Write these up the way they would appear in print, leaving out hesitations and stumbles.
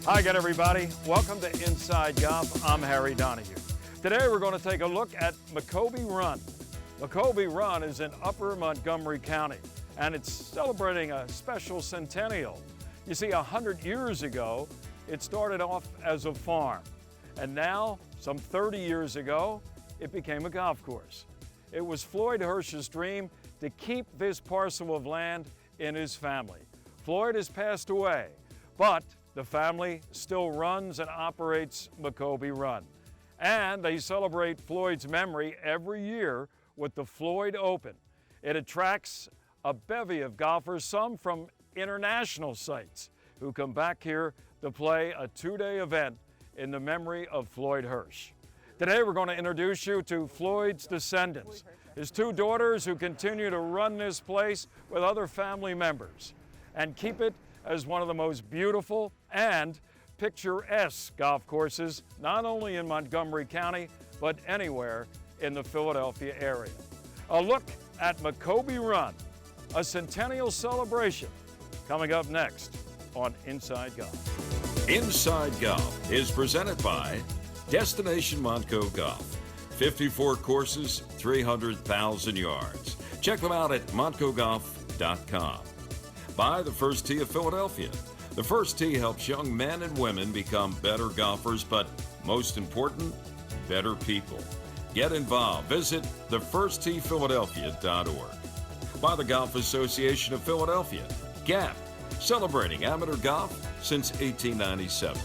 Hi again, everybody. Welcome to Inside Golf. I'm Harry Donahue. Today we're going to take a look at Macoby Run. Macoby Run is in Upper Montgomery County, and it's celebrating a special centennial. You see, 100 years ago, it started off as a farm, and now, some 30 years ago, it became a golf course. It was Floyd Hirsch's dream to keep this parcel of land in his family. Floyd has passed away, but the family still runs and operates Macoby Run. And they celebrate Floyd's memory every year with the Floyd Open. It attracts a bevy of golfers, some from international sites, who come back here to play a two-day event in the memory of Floyd Hirsch. Today we're going to introduce you to Floyd's descendants, his two daughters who continue to run this place with other family members and keep it as one of the most beautiful and picturesque golf courses, not only in Montgomery County, but anywhere in the Philadelphia area. A look at Macoby Run, a centennial celebration, coming up next on Inside Golf. Inside Golf is presented by Destination Montco Golf. 54 courses, 300,000 yards. Check them out at montcogolf.com. By the First Tee of Philadelphia. The First Tee helps young men and women become better golfers, but most important, better people. Get involved. Visit thefirsttphiladelphia.org. By the Golf Association of Philadelphia, GAP, celebrating amateur golf since 1897.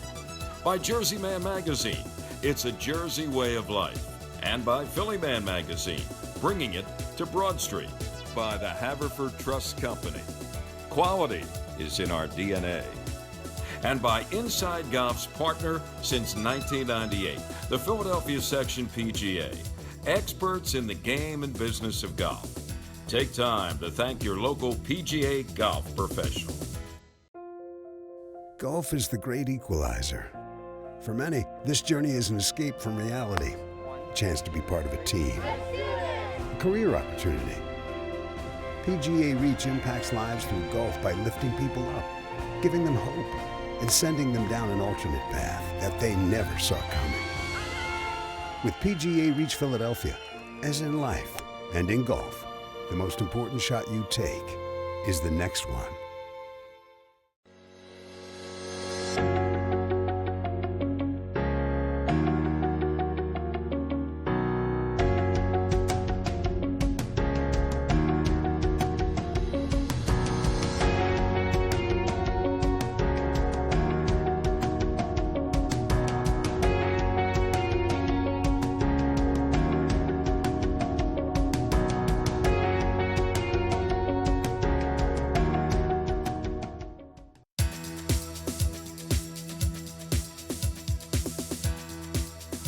By Jersey Man Magazine, it's a Jersey way of life. And by Philly Man Magazine, bringing it to Broad Street. By the Haverford Trust Company. Quality is in our DNA. And by Inside Golf's partner since 1998, the Philadelphia Section PGA, experts in the game and business of golf. Take time to thank your local PGA golf professional. Golf is the great equalizer. For many, this journey is an escape from reality, a chance to be part of a team, a career opportunity. PGA Reach impacts lives through golf by lifting people up, giving them hope, and sending them down an alternate path that they never saw coming. With PGA Reach Philadelphia, as in life and in golf, the most important shot you take is the next one.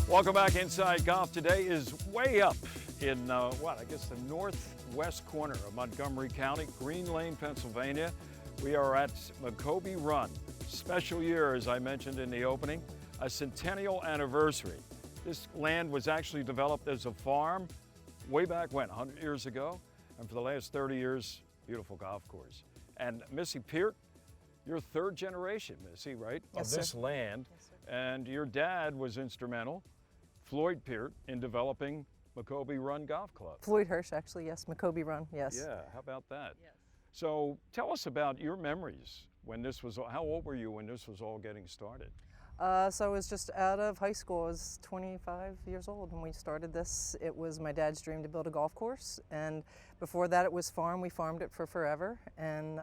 Welcome back Inside Golf. Today is way up in, the northwest corner of Montgomery County, Green Lane, Pennsylvania. We are at Macoby Run. Special year, as I mentioned in the opening, a centennial anniversary. This land was actually developed as a farm way back when, 100 years ago, and for the last 30 years, beautiful golf course. And Missy Peart, you're third generation, Missy, right? Yes, of this sir. land. Yes, sir. And your dad was instrumental, Floyd Peart, in developing Macoby Run Golf Club. Floyd Hirsch, actually, yes. Macoby Run, yes. Yeah, how about that? Yes. So tell us about your memories when this was, how old were you when this was all getting started? So I was just out of high school. I was 25 years old when we started this. It was my dad's dream to build a golf course, and before that it was farm. We farmed it for forever, and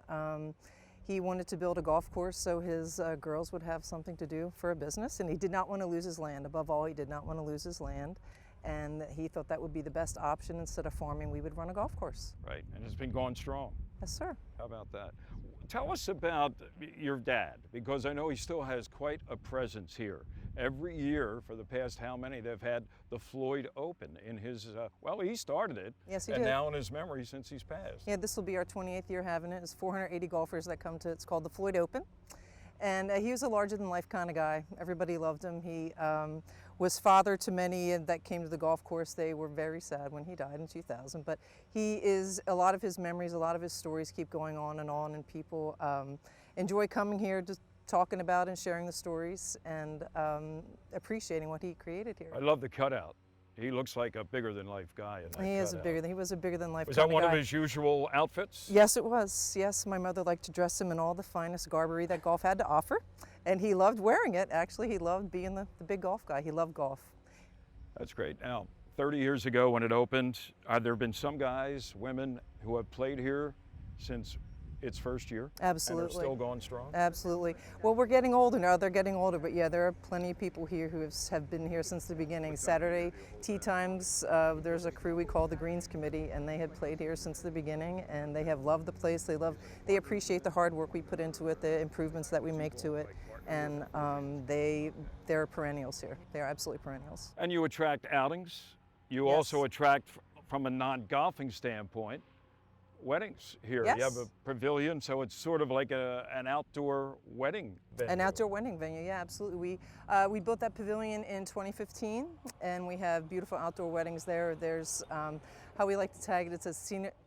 he wanted to build a golf course so his girls would have something to do for a business, and he did not want to lose his land. Above all, he did not want to lose his land, and he thought that would be the best option. Instead of farming, we would run a golf course. Right, and it's been going strong. Yes, sir. How about that? Tell us about your dad, because I know he still has quite a presence here. Every year for the past how many, they've had the Floyd Open in his, well, he started it. Yes, he and did. now in his memory since he's passed. Yeah, this will be our 28th year having it. It's 480 golfers that come to it. It's called the Floyd Open. And he was a larger-than-life kind of guy. Everybody loved him. He was father to many that came to the golf course. They were very sad when he died in 2000. But he is, a lot of his memories, a lot of his stories keep going on, and people enjoy coming here just talking about and sharing the stories and appreciating what he created here. I love the cutout. He looks like a bigger-than-life guy in that He cutout. was a bigger-than-life Was kind that of one guy. of his usual outfits? Yes, it was. Yes, my mother liked to dress him in all the finest garbery that golf had to offer, and he loved wearing it. Actually, he loved being the big golf guy. He loved golf. That's great. Now, 30 years ago when it opened, have there been some guys, women, who have played here since its first year? Absolutely. And are still going strong? Absolutely. Well, we're getting older now. They're getting older, but yeah, there are plenty of people here who have been here since the beginning. Saturday tea times, there's a crew we call the Greens Committee, and they had played here since the beginning, and they have loved the place. They appreciate the hard work we put into it, the improvements that we make to it, and they're perennials here. They're absolutely perennials. And you attract outings. You Yes. also attract, from a non-golfing standpoint, weddings here. Yes. You have a pavilion, so it's sort of like an outdoor wedding venue. An outdoor wedding venue, yeah, absolutely. We built that pavilion in 2015, and we have beautiful outdoor weddings there. There's how we like to tag it. It's a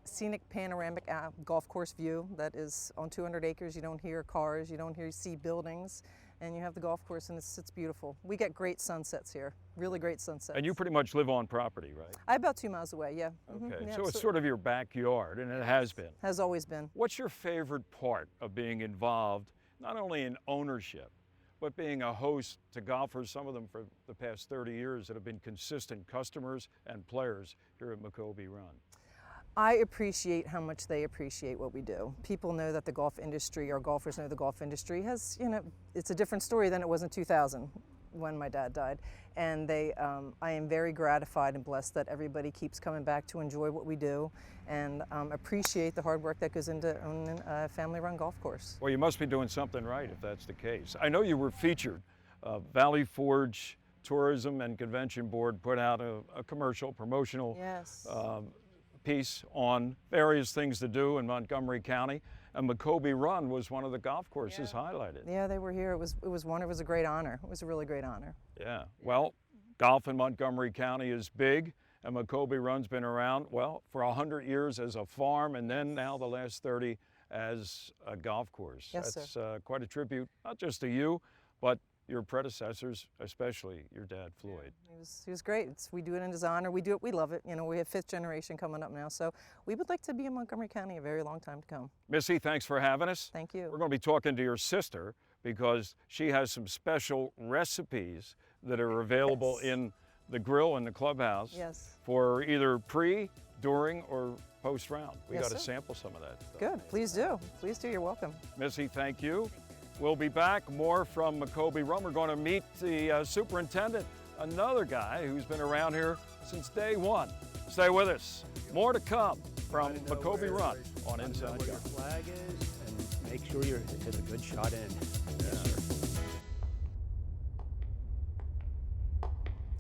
scenic panoramic golf course view that is on 200 acres. You don't hear cars, you don't see buildings, and you have the golf course, and it's beautiful. We get great sunsets here, really great sunsets. And you pretty much live on property, right? I'm about 2 miles away, yeah. Okay, Yeah, so it's sort of your backyard, and it has been. has always been. What's your favorite part of being involved, not only in ownership, but being a host to golfers, some of them for the past 30 years that have been consistent customers and players here at Macoby Run? I appreciate how much they appreciate what we do. People know that the golf industry, or golfers know the golf industry has, it's a different story than it was in 2000 when my dad died. And I am very gratified and blessed that everybody keeps coming back to enjoy what we do and appreciate the hard work that goes into owning a family-run golf course. Well, you must be doing something right if that's the case. I know you were featured. Valley Forge Tourism and Convention Board put out a commercial, promotional Yes. piece on various things to do in Montgomery County, and Macoby Run was one of the golf courses highlighted. Yeah, they were here. It was a great honor. It was a really great honor. Yeah, well, golf in Montgomery County is big, and Macoby Run's been around, well, for 100 years as a farm, and then now the last 30 as a golf course. Yes, That's quite a tribute, not just to you, but your predecessors, especially your dad, Floyd. He was great. We do it in his honor. We do it. We love it. We have 5th generation coming up now, so we would like to be in Montgomery County a very long time to come. Missy, thanks for having us. Thank you. We're going to be talking to your sister because she has some special recipes that are available in the grill in the clubhouse Yes. for either pre, during, or post round. We Yes, got to sir. sample some of that stuff. Good. Please do. Please do. You're welcome. Missy, thank you. We'll be back more from Macoby Run. We're going to meet the superintendent, another guy who's been around here since day one. Stay with us. More to come from Macoby Run on Inside Where your Golf. flag is, and make sure you hit a good shot in. Yes, sir.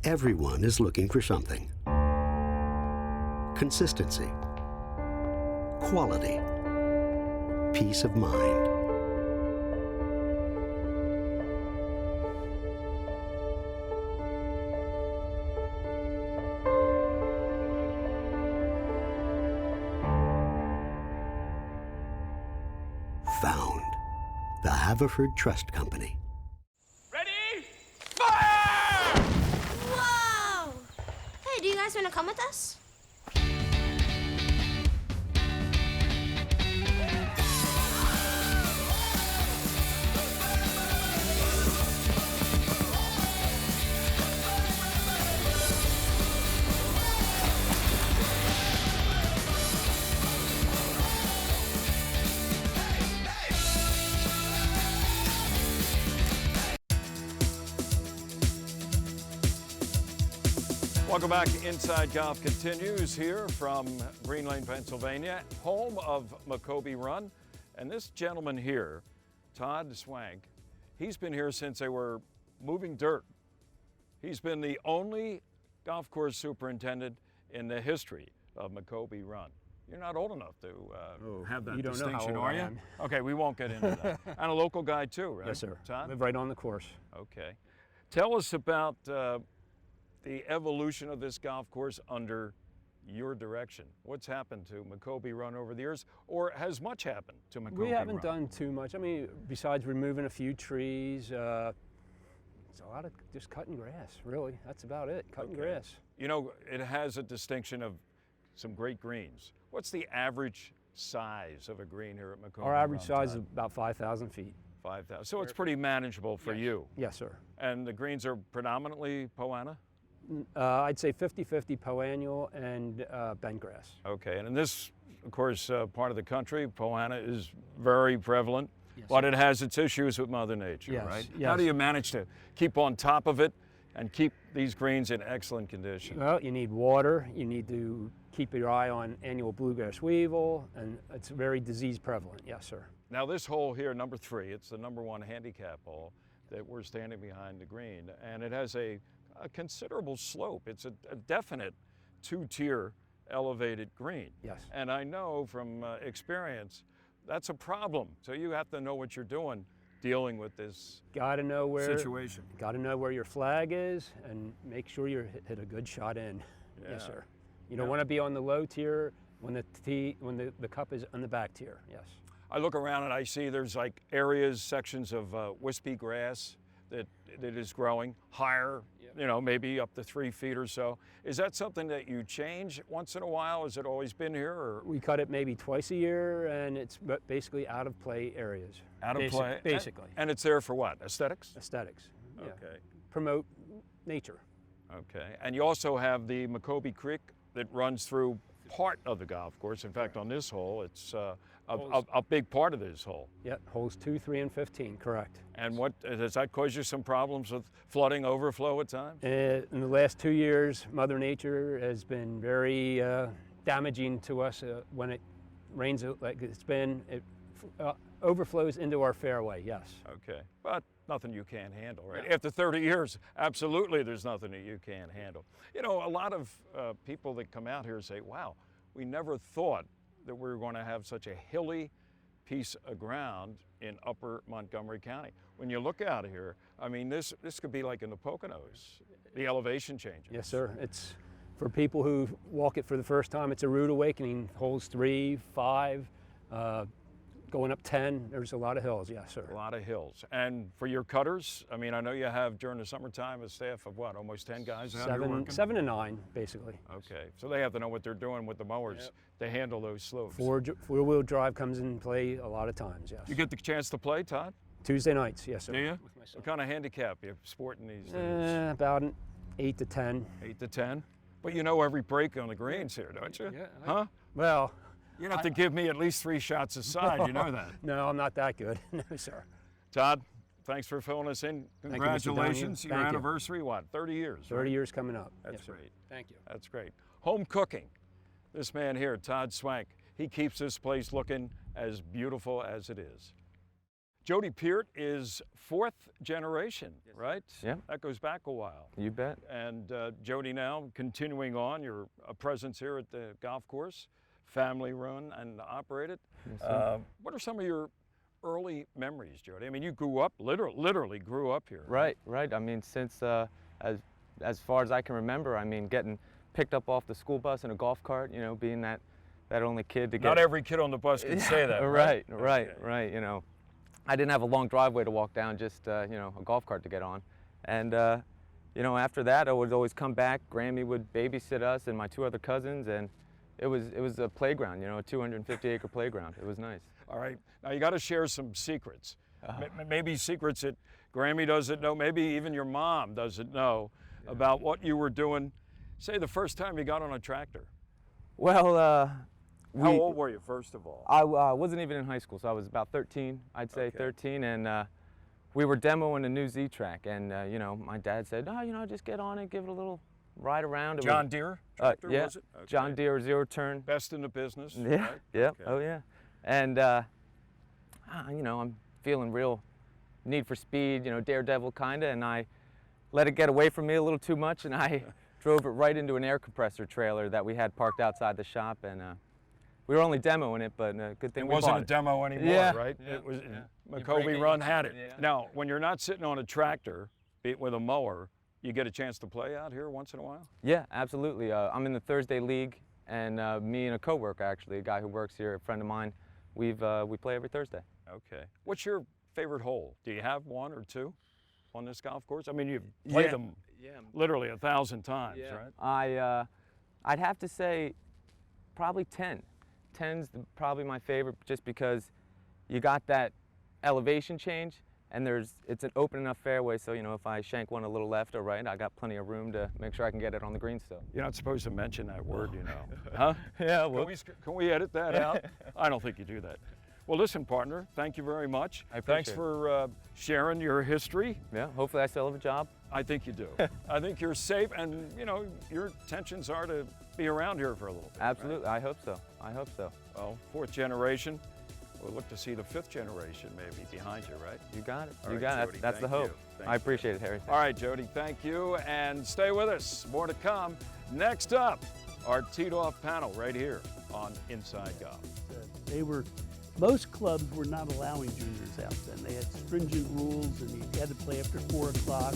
Everyone is looking for something. Consistency. Quality. Peace of mind. Found. The Haverford Trust Company. Ready? Fire! Whoa! Hey, do you guys want to come with us? Welcome back. Inside Golf continues here from Green Lane, Pennsylvania, home of Macoby Run. And this gentleman here, Todd Swank, he's been here since they were moving dirt. He's been the only golf course superintendent in the history of Macoby Run. You're not old enough to have that you don't know how distinction, old are I you? am. Okay, we won't get into that. And a local guy too, right? Yes, sir. Todd? Live right on the course. Okay. Tell us about the evolution of this golf course under your direction. What's happened to Macoby Run over the years, or has much happened to Macoby Run? We haven't done too much. I mean, besides removing a few trees, it's a lot of just cutting grass, really. That's about it, cutting grass. You know, it has a distinction of some great greens. What's the average size of a green here at Macoby Run? Our average size is about 5,000 feet. 5,000. So it's pretty manageable for you. Yes, sir. And the greens are predominantly Poana? I'd say 50-50 Poannual and bentgrass. Okay, and in this, of course, part of the country, Poana is very prevalent, Yes, but sir. it has its issues with Mother Nature, Yes, right? yes. How do you manage to keep on top of it and keep these greens in excellent condition? Well, you need water, you need to keep your eye on annual bluegrass weevil, and it's very disease prevalent, yes, sir. Now this hole here, number 3, it's the number 1 handicap hole that we're standing behind the green, and it has a considerable slope. It's a definite 2-tier elevated green. Yes. And I know from experience, that's a problem. So you have to know what you're doing dealing with this Got to know where situation. Got to know where your flag is, and make sure you hit a good shot in. Yes, Yeah. sir. You don't want to be on the low tier when the cup is on the back tier. Yes. I look around and I see there's like areas, sections of wispy grass that is growing higher, you know, maybe up to 3 feet or so. Is that something that you change once in a while? Has it always been here? Or? We cut it maybe twice a year, and it's basically out of play areas. Out of play? Basically. And it's there for what? Aesthetics? Aesthetics. Yeah. Okay. Promote nature. Okay. And you also have the Macoby Creek that runs through part of the golf course. In fact, on this hole, it's a big part of this hole. Yep, holes 2, 3, and 15, correct. And what does that cause you some problems with flooding, overflow at times? In the last 2 years, Mother Nature has been very damaging to us when it rains like it's been. It overflows into our fairway, yes. Okay, but nothing you can't handle, right? Yeah. After 30 years, absolutely there's nothing that you can't handle. You know, a lot of people that come out here say, wow, we never thought that we were going to have such a hilly piece of ground in upper Montgomery County. When you look out here, I mean, this could be like in the Poconos, the elevation changes. Yes, sir. It's for people who walk it for the first time, it's a rude awakening. Holes 3, 5, going up 10, there's a lot of hills, yes, sir. A lot of hills. And for your cutters, I mean, I know you have during the summertime a staff of what, almost 10 guys out here working? 7 to 9, basically. Okay, so they have to know what they're doing with the mowers to handle those slopes. Four-wheel drive comes in play a lot of times, yes. You get the chance to play, Todd? Tuesday nights, yes, sir. Do you? What kind of handicap are you sporting these days? About an 8 to 10. 8 to 10? But you know every break on the greens here, don't you? Yeah. Huh? Well, you have to give me at least 3 shots aside, you know that. No, I'm not that good. No, sir. Todd, thanks for filling us in. Congratulations. Thank you. Your anniversary, what, 30 years? 30 right? years coming up. That's yes, great. Sir. Thank you. That's great. Home cooking. This man here, Todd Swank, he keeps this place looking as beautiful as it is. Jody Peart is 4th generation, right? Yeah. That goes back a while. You bet. And Jody now continuing on, your presence here at the golf course, family run and operated. Yes, what are some of your early memories, Jody? I mean, you grew up, literally grew up here. Right. I mean, since as far as I can remember, I mean, getting picked up off the school bus in a golf cart, you know, being that only kid to get. Not every kid on the bus can say that. Right. Okay. You know, I didn't have a long driveway to walk down, just you know, a golf cart to get on, and you know, after that, I would always come back. Grammy would babysit us and my 2 other cousins, and it was a playground, you know, a 250-acre playground. It was nice. All right. Now you got to share some secrets. Maybe secrets that Grammy doesn't know, maybe even your mom doesn't know about what you were doing, say the first time you got on a tractor. Well, how old were you, first of all? I wasn't even in high school, so I was about 13, I'd say. Okay. 13, and we were demoing a new Z-Track, and you know, my dad said, "Oh, you know, just get on it, give it a little ride around." John Deere tractor, yeah, was it? Okay. John Deere zero-turn. Best in the business. Yeah, right? yeah, Okay. Oh yeah. And you know, I'm feeling real need for speed, you know, daredevil kinda, and I let it get away from me a little too much, and I drove it right into an air compressor trailer that we had parked outside the shop, and we were only demoing it, but good thing it we wasn't bought a demo anymore, yeah. right? Yeah. It was Yeah. Macoby Run had it. Yeah. Now, when you're not sitting on a tractor with a mower, you get a chance to play out here once in a while? Yeah, absolutely. I'm in the Thursday League and me and a coworker, actually, a guy who works here, a friend of mine, we play every Thursday. Okay. What's your favorite hole? Do you have one or two on this golf course? I mean, you've played them literally 1,000 times, right? I'd have to say probably 10. 10's probably my favorite, just because you got that elevation change, and it's an open enough fairway, so if I shank one a little left or right, I got plenty of room to make sure I can get it on the green still. You're not supposed to mention that word, Huh? Yeah, well. Can we edit that out? I don't think you do that. Well, listen, partner, thank you very much. Thanks for sharing your history. Yeah, hopefully I still have a job. I think you do. I think you're safe, and your intentions are to be around here for a little bit. Absolutely, right? I hope so. I hope so. Well, 4th generation. We'll look to see the 5th generation maybe behind you, right? You got it. All You right, got it. Jody, That's the thank hope. you. I appreciate it, Harry. All right, Jody, thank you, and stay with us. More to come. Next up, our teed-off panel right here on Inside Golf. Most clubs were not allowing juniors out then. They had stringent rules, and you had to play after 4 o'clock.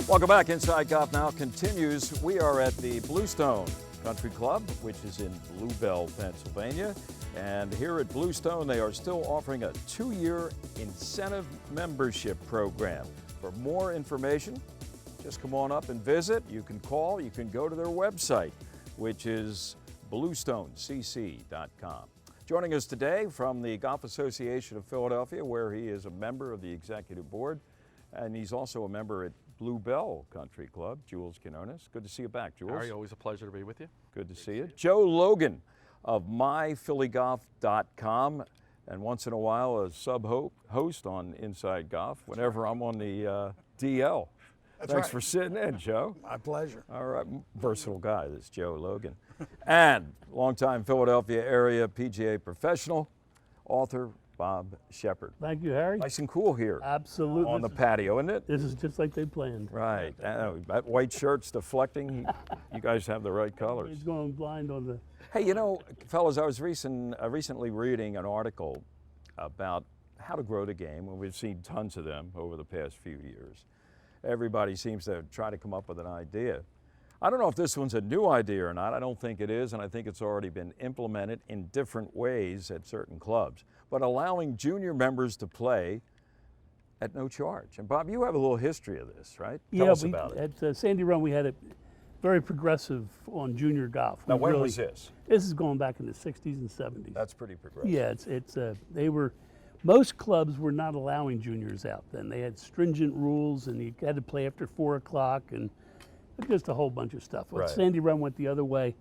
Welcome back. Inside Golf Now continues. We are at the Bluestone Country Club, which is in Blue Bell, Pennsylvania. And here at Bluestone, they are still offering a 2-year incentive membership program. For more information, just come on up and visit. You can call, you can go to their website, which is bluestonecc.com. Joining us today from the Golf Association of Philadelphia, where he is a member of the executive board, and he's also a member at Blue Bell Country Club, Jules Quinones. Good to see you back, Jules. Harry, always a pleasure to be with you. Good to see you. Joe Logan of myphillygolf.com, and once in a while a sub-host on Inside Golf whenever I'm on the DL. Thanks for sitting in, Joe. My pleasure. All right, versatile guy, this Joe Logan. And longtime Philadelphia area PGA professional, author Bob Shepard. Thank you, Harry. Nice and cool here. Absolutely. On the patio, isn't it? This is just like they planned. Right. That white shirt's deflecting. You guys have the right colors. He's going blind on the... Hey, fellas, I was recently reading an article about how to grow the game, and we've seen tons of them over the past few years. Everybody seems to try to come up with an idea. I don't know if this one's a new idea or not. I don't think it is, and I think it's already been implemented in different ways at certain clubs. But allowing junior members to play at no charge. And Bob, you have a little history of this, right? Tell us about it. At Sandy Run, we had it very progressive on junior golf. Now, when was this? This is going back in the 60s and 70s. That's pretty progressive. Yeah, most clubs were not allowing juniors out then. They had stringent rules, and you had to play after 4 o'clock, and just a whole bunch of stuff. Well, Right. Sandy Run went the other way,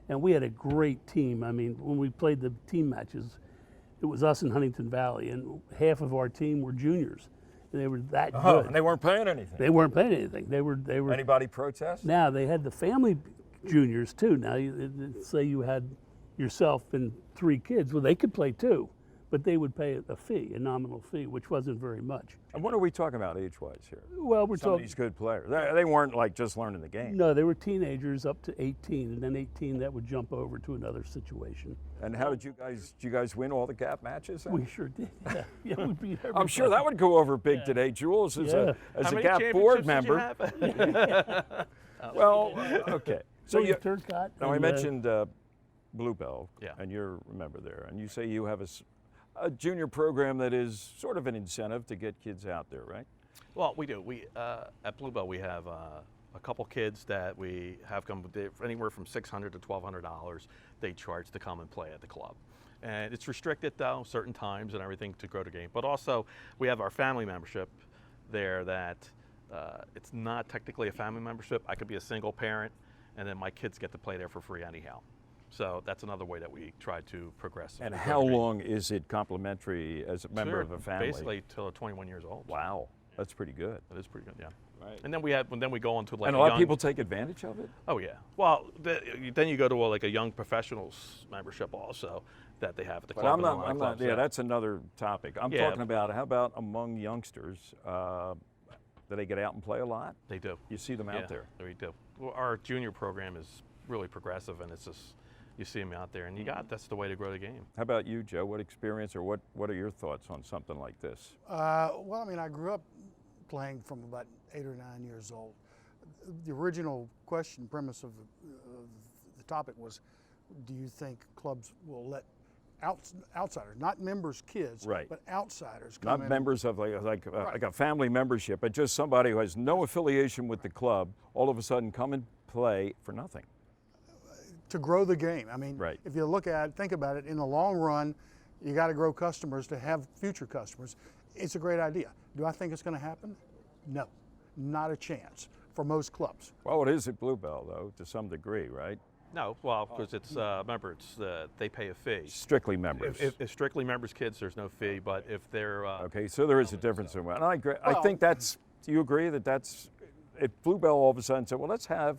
and we had a great team. I mean, when we played the team matches, it was us in Huntington Valley, and half of our team were juniors. They were that good. And they weren't paying anything. They weren't paying anything. They were. Anybody protest? Now they had the family juniors too. Now, say you had yourself and 3 kids, well, they could play too, but they would pay a fee, a nominal fee, which wasn't very much. And what are we talking about age-wise here? Well, we're Some of talking. these good players. They weren't like just learning the game. No, they were teenagers up to 18, and then 18 that would jump over to another situation. And how did you guys win all the gap matches then? We sure did. Yeah, we beat everybody. I'm sure that would go over big today, Jules, as a gap board member. Well, okay. So Turcotte. Now I mentioned Blue Bell, Yeah. and you're a member there, and you say you have a junior program that is sort of an incentive to get kids out there, right? Well, we do. We at Blue Bell, we have a couple kids that we have come anywhere from $600 to $1,200 they charge to come and play at the club. And it's restricted though, certain times and everything to grow the game. But also we have our family membership there that it's not technically a family membership. I could be a single parent and then my kids get to play there for free anyhow. So that's another way that we try to progress. And how long is it complimentary as a member of a family? Basically till they're 21 years old. Wow, that's pretty good. That is pretty good, yeah. Right. And then we go on to like and a lot of people take advantage of it? Oh yeah. Well, then you go to like a young professionals membership also that they have at the club. But I'm not. Yeah, that's another topic. I'm talking about how about among youngsters? Do they get out and play a lot? They do. You see them out there. We do. Well, our junior program is really progressive, and it's just you see them out there, and that's the way to grow the game. How about you, Joe? What experience or what are your thoughts on something like this? Well, I mean, I grew up playing from about 8 or 9 years old. The original premise of the topic was, do you think clubs will let outsiders, not members' kids, right, but outsiders come in? Not members of like a family membership, but just somebody who has no affiliation with the club, all of a sudden come and play for nothing. To grow the game. I mean, right, if you think about it, in the long run, you got to grow customers to have future customers. It's a great idea. Do I think it's going to happen? No, not a chance for most clubs. Well, it is at Bluebell, though, to some degree, right? No, well, because it's remember, they pay a fee. Strictly members. If strictly members' kids, there's no fee. But if they're okay, so there is a difference in that. And I agree. I think that's. Do you agree that that's? If Bluebell all of a sudden said, well, let's have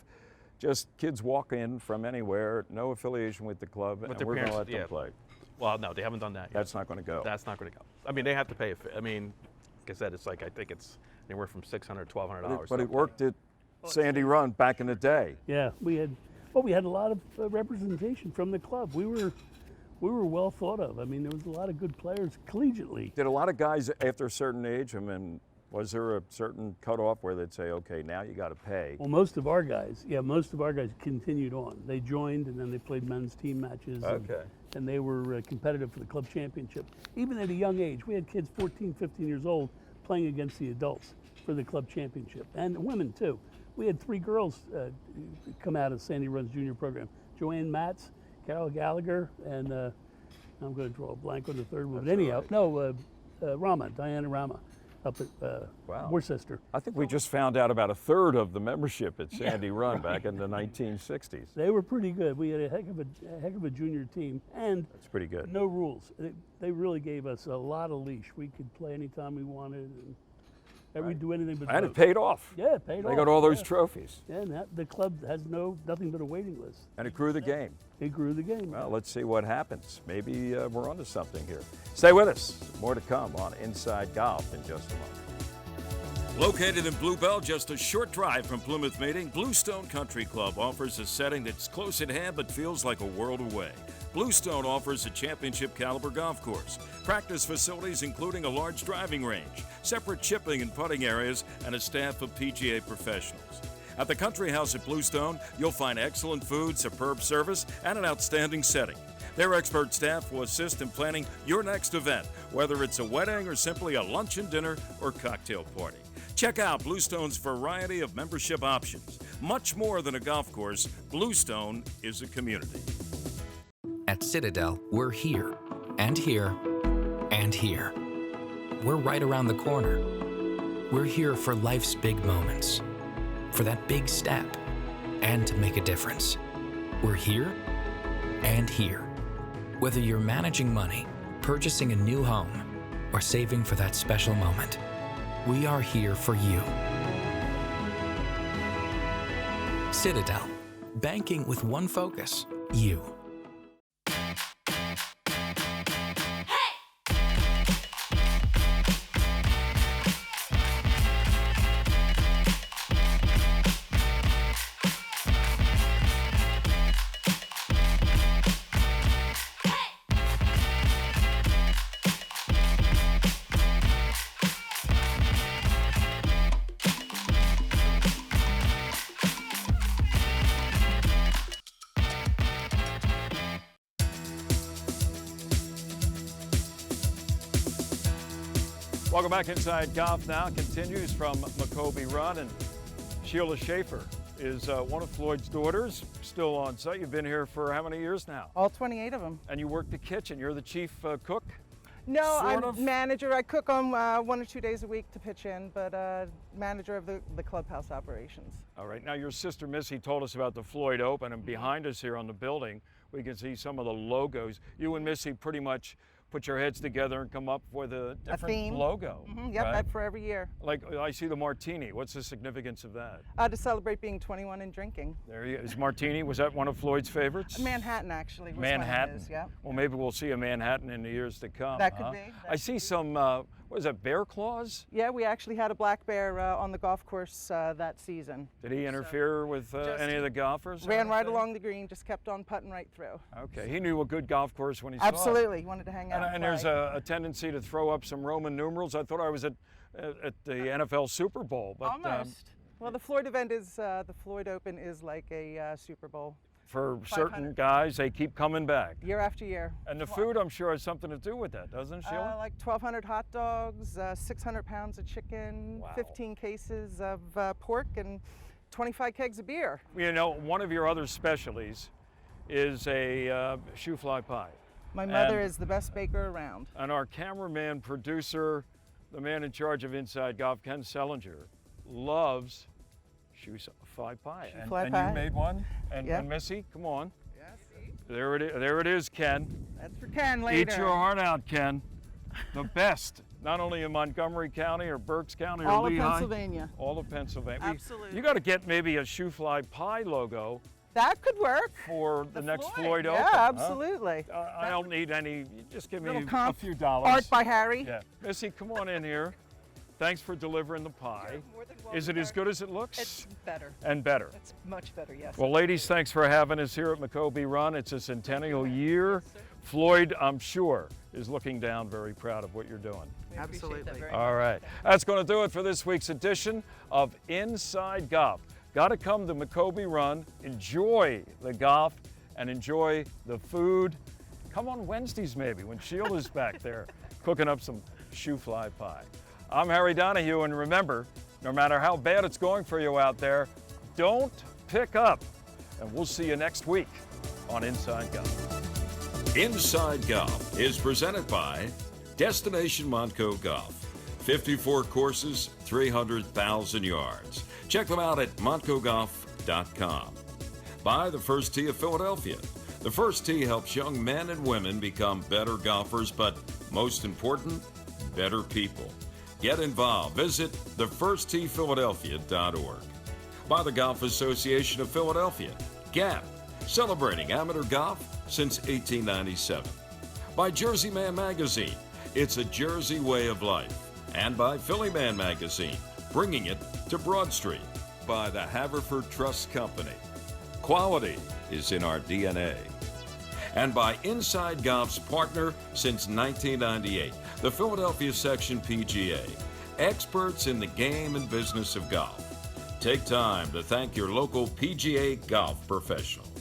just kids walk in from anywhere, no affiliation with the club, and we're going to let them play. Well, no, they haven't done that yet. That's not going to go. That's not going to go. I mean, they have to pay a fee. I mean, like I said, it's like I think it's anywhere from $600 to $1,200. But it worked at Sandy Run back in the day. Yeah, we had a lot of representation from the club. We were well thought of. I mean, there was a lot of good players collegiately. Did a lot of guys after a certain age, I mean, was there a certain cutoff where they'd say, okay, now you got to pay? Well, most of our guys continued on. They joined and then they played men's team matches. Okay. And they were competitive for the club championship. Even at a young age, we had kids 14, 15 years old playing against the adults for the club championship, and women too. We had 3 girls come out of Sandy Run's junior program. Joanne Matz, Carol Gallagher, and I'm going to draw a blank on the third one. But anyhow, Diana Rama, up at Worcester. I think we just found out about a third of the membership at Sandy Run back in the 1960s. They were pretty good. We had a heck of a junior team, and that's pretty good. No rules. They really gave us a lot of leash. We could play anytime we wanted. And we'd do anything but and it paid off. Yeah, it paid off. They got all those trophies. Yeah, and the club has nothing but a waiting list. And it grew the game. It grew the game. Well, let's see what happens. Maybe we're onto something here. Stay with us. More to come on Inside Golf in just a moment. Located in Bluebell, just a short drive from Plymouth Meeting, Bluestone Country Club offers a setting that's close at hand but feels like a world away. Bluestone offers a championship caliber golf course, practice facilities including a large driving range, separate chipping and putting areas, and a staff of PGA professionals. At the Country House at Bluestone, you'll find excellent food, superb service, and an outstanding setting. Their expert staff will assist in planning your next event, whether it's a wedding or simply a luncheon, dinner, or cocktail party. Check out Bluestone's variety of membership options. Much more than a golf course, Bluestone is a community. At Citadel, we're here, and here, and here. We're right around the corner. We're here for life's big moments, for that big step, and to make a difference. We're here and here. Whether you're managing money, purchasing a new home, or saving for that special moment, we are here for you. Citadel, banking with one focus, you. Welcome back. Inside Golf now continues from Macoby Run, and Sheila Schaefer is one of Floyd's daughters, still on site. You've been here for how many years now? All 28 of them. And you work the kitchen. You're the chief cook? No, I'm manager. I cook on 1 or 2 days a week to pitch in, but manager of the clubhouse operations. All right. Now, your sister Missy told us about the Floyd Open, and behind us here on the building, we can see some of the logos. You and Missy pretty much put your heads together and come up with a different theme. Logo. Yep, right? for every year. Like I see the martini. What's the significance of that? To celebrate being 21 and drinking. There he is. Martini, was that one of Floyd's favorites? Manhattan, actually. Manhattan. Yeah. Well, maybe we'll see a Manhattan in the years to come. That could be. I see some, what is that, bear claws? Yeah, we actually had a black bear on the golf course that season. Did he interfere with any of the golfers? Ran right along the green, just kept on putting right through. Okay, he knew a good golf course when he saw it. Absolutely, he wanted to hang out and there's a tendency to throw up some Roman numerals. I thought I was at the NFL Super Bowl. But, almost. Well, the Floyd event is, the Floyd Open is like a Super Bowl. For certain guys, they keep coming back. Year after year. And the food, I'm sure, has something to do with that, doesn't it, Sheila? Like 1,200 hot dogs, 600 pounds of chicken, wow. 15 cases of pork, and 25 kegs of beer. You know, one of your other specialties is a shoe fly pie. My mother is the best baker around. And our cameraman, producer, the man in charge of Inside Golf, Ken Sellinger, loves shoe fly pie. And you made one? And, yep. And Missy, come on. Yeah, see? There it is, Ken. That's for Ken later. Eat your heart out, Ken. The best, not only in Montgomery County or Berks County or all Lehigh. All of Pennsylvania. All of Pennsylvania. Absolutely. You got to get maybe a shoe fly pie logo. That could work. For the next Floyd Open. Yeah, absolutely. Huh? I don't need any, just give me a few dollars. Art by Harry. Yeah. Missy, come on in here. Thanks for delivering the pie. You're more than welcome, Is it as good as it looks? It's better. And better. It's much better, yes. Well, ladies, thanks for having us here at Macoby Run. It's a centennial year. Yes, Floyd, I'm sure, is looking down very proud of what you're doing. Absolutely. All right. That's going to do it for this week's edition of Inside Golf. Got to come to Macoby Run, enjoy the golf, and enjoy the food. Come on Wednesdays maybe when Sheila's back there cooking up some shoe fly pie. I'm Harry Donahue, and remember, no matter how bad it's going for you out there, don't pick up. And we'll see you next week on Inside Golf. Inside Golf is presented by Destination Montco Golf. 54 courses, 300,000 yards. Check them out at montcogolf.com. By the First Tee of Philadelphia. The First Tee helps young men and women become better golfers, but most important, better people. Get involved. Visit thefirsttphiladelphia.org. By the Golf Association of Philadelphia, GAP, celebrating amateur golf since 1897. By Jersey Man Magazine, it's a Jersey way of life. And by Philly Man Magazine, bringing it to Broad Street. By the Haverford Trust Company. Quality is in our DNA. And by Inside Golf's partner since 1998, the Philadelphia Section PGA, experts in the game and business of golf. Take time to thank your local PGA golf professional.